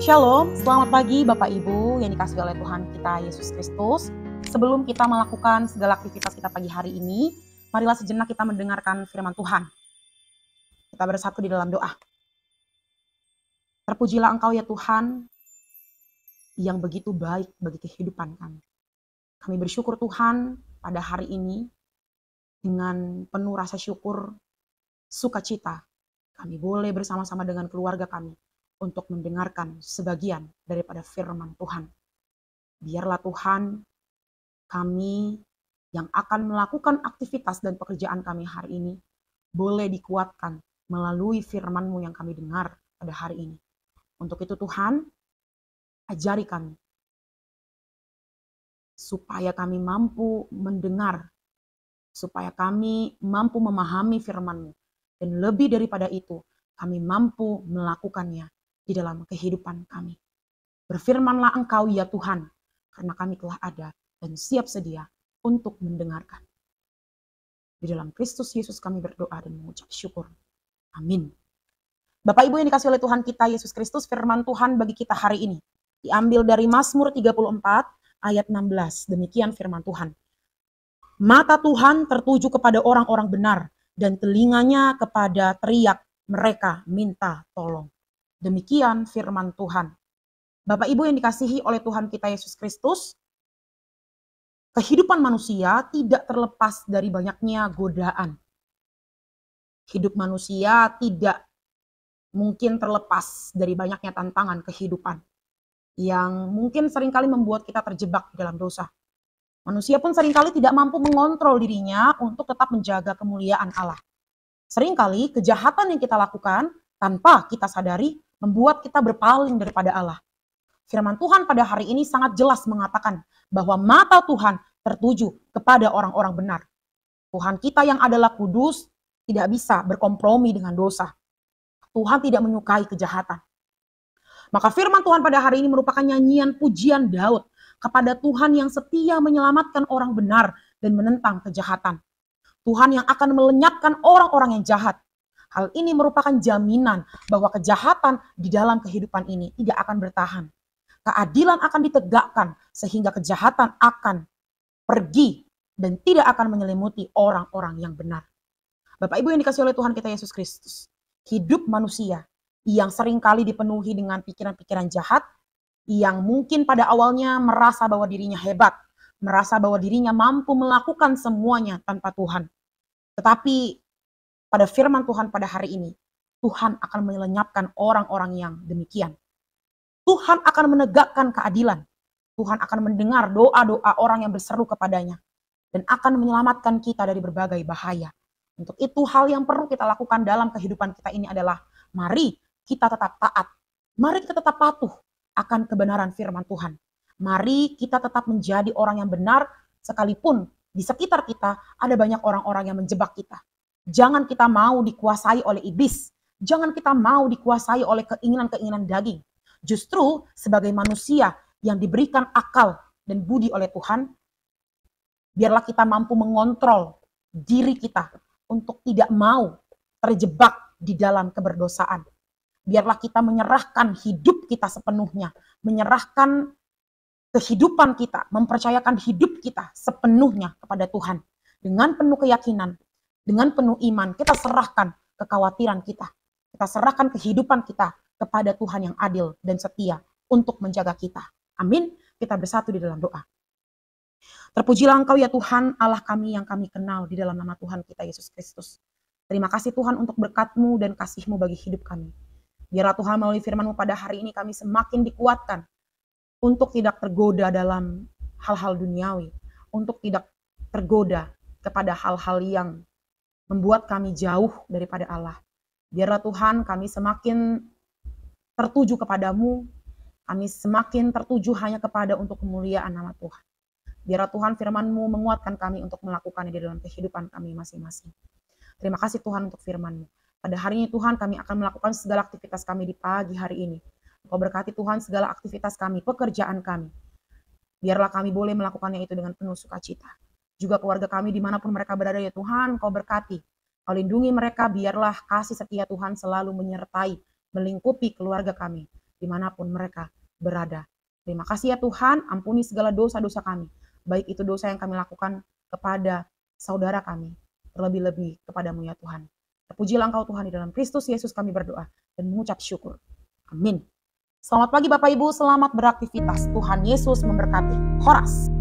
Shalom, selamat pagi Bapak Ibu yang dikasihi oleh Tuhan kita Yesus Kristus. Sebelum kita melakukan segala aktivitas kita pagi hari ini, marilah sejenak kita mendengarkan firman Tuhan. Kita bersatu di dalam doa. Terpujilah Engkau ya Tuhan, yang begitu baik bagi kehidupan kami. Kami bersyukur Tuhan pada hari ini, dengan penuh rasa syukur, sukacita, kami boleh bersama-sama dengan keluarga kami untuk mendengarkan sebagian daripada firman Tuhan. Biarlah Tuhan, kami yang akan melakukan aktivitas dan pekerjaan kami hari ini boleh dikuatkan melalui firman-Mu yang kami dengar pada hari ini. Untuk itu Tuhan, ajari kami supaya kami mampu mendengar, supaya kami mampu memahami firman-Mu, dan lebih daripada itu, kami mampu melakukannya di dalam kehidupan kami. Berfirmanlah Engkau ya Tuhan, karena kami telah ada dan siap sedia untuk mendengarkan. Di dalam Kristus Yesus kami berdoa dan mengucap syukur. Amin. Bapak Ibu yang dikasihi oleh Tuhan kita Yesus Kristus, firman Tuhan bagi kita hari ini diambil dari Mazmur 34 ayat 16. Demikian firman Tuhan. Mata Tuhan tertuju kepada orang-orang benar, dan telinganya kepada teriak mereka minta tolong. Demikian firman Tuhan. Bapak Ibu yang dikasihi oleh Tuhan kita Yesus Kristus, kehidupan manusia tidak terlepas dari banyaknya godaan. Hidup manusia tidak mungkin terlepas dari banyaknya tantangan kehidupan yang mungkin seringkali membuat kita terjebak di dalam dosa. Manusia pun seringkali tidak mampu mengontrol dirinya untuk tetap menjaga kemuliaan Allah. Seringkali kejahatan yang kita lakukan tanpa kita sadari membuat kita berpaling daripada Allah. Firman Tuhan pada hari ini sangat jelas mengatakan bahwa mata Tuhan tertuju kepada orang-orang benar. Tuhan kita yang adalah kudus tidak bisa berkompromi dengan dosa. Tuhan tidak menyukai kejahatan. Maka firman Tuhan pada hari ini merupakan nyanyian pujian Daud kepada Tuhan yang setia menyelamatkan orang benar dan menentang kejahatan. Tuhan yang akan melenyapkan orang-orang yang jahat. Hal ini merupakan jaminan bahwa kejahatan di dalam kehidupan ini tidak akan bertahan. Keadilan akan ditegakkan sehingga kejahatan akan pergi dan tidak akan menyelimuti orang-orang yang benar. Bapak Ibu yang dikasihi oleh Tuhan kita Yesus Kristus, hidup manusia yang seringkali dipenuhi dengan pikiran-pikiran jahat, yang mungkin pada awalnya merasa bahwa dirinya hebat, merasa bahwa dirinya mampu melakukan semuanya tanpa Tuhan. Tetapi pada firman Tuhan pada hari ini, Tuhan akan melenyapkan orang-orang yang demikian. Tuhan akan menegakkan keadilan. Tuhan akan mendengar doa-doa orang yang berseru kepadanya. Dan akan menyelamatkan kita dari berbagai bahaya. Untuk itu hal yang perlu kita lakukan dalam kehidupan kita ini adalah mari kita tetap taat. Mari kita tetap patuh akan kebenaran firman Tuhan. Mari kita tetap menjadi orang yang benar sekalipun di sekitar kita ada banyak orang-orang yang menjebak kita. Jangan kita mau dikuasai oleh iblis. Jangan kita mau dikuasai oleh keinginan-keinginan daging. Justru sebagai manusia yang diberikan akal dan budi oleh Tuhan, biarlah kita mampu mengontrol diri kita untuk tidak mau terjebak di dalam keberdosaan. Biarlah kita menyerahkan hidup kita sepenuhnya, menyerahkan kehidupan kita, mempercayakan hidup kita sepenuhnya kepada Tuhan. Dengan penuh keyakinan, dengan penuh iman, kita serahkan kekhawatiran kita. Kita serahkan kehidupan kita kepada Tuhan yang adil dan setia untuk menjaga kita. Amin. Kita bersatu di dalam doa. Terpujilah Engkau ya Tuhan, Allah kami yang kami kenal di dalam nama Tuhan kita Yesus Kristus. Terima kasih Tuhan untuk berkat-Mu dan kasih-Mu bagi hidup kami. Biarlah Tuhan melalui firman-Mu pada hari ini kami semakin dikuatkan untuk tidak tergoda dalam hal-hal duniawi, untuk tidak tergoda kepada hal-hal yang membuat kami jauh daripada Allah. Biarlah Tuhan kami semakin tertuju kepadamu, kami semakin tertuju hanya kepada untuk kemuliaan nama Tuhan. Biarlah Tuhan firman-Mu menguatkan kami untuk melakukannya di dalam kehidupan kami masing-masing. Terima kasih Tuhan untuk firman-Mu. Pada hari ini Tuhan kami akan melakukan segala aktivitas kami di pagi hari ini. Engkau berkati Tuhan segala aktivitas kami, pekerjaan kami. Biarlah kami boleh melakukannya itu dengan penuh sukacita. Juga keluarga kami dimanapun mereka berada ya Tuhan, Engkau berkati. Engkau lindungi mereka, biarlah kasih setia Tuhan selalu menyertai, melingkupi keluarga kami. dimanapun mereka berada. Terima kasih ya Tuhan, ampuni segala dosa-dosa kami, baik itu dosa yang kami lakukan kepada saudara kami, terlebih-lebih kepadamu ya Tuhan. Terpujilah Engkau Tuhan, di dalam Kristus Yesus kami berdoa dan mengucap syukur. Amin. Selamat pagi Bapak Ibu, selamat beraktivitas. Tuhan Yesus memberkati. Horas.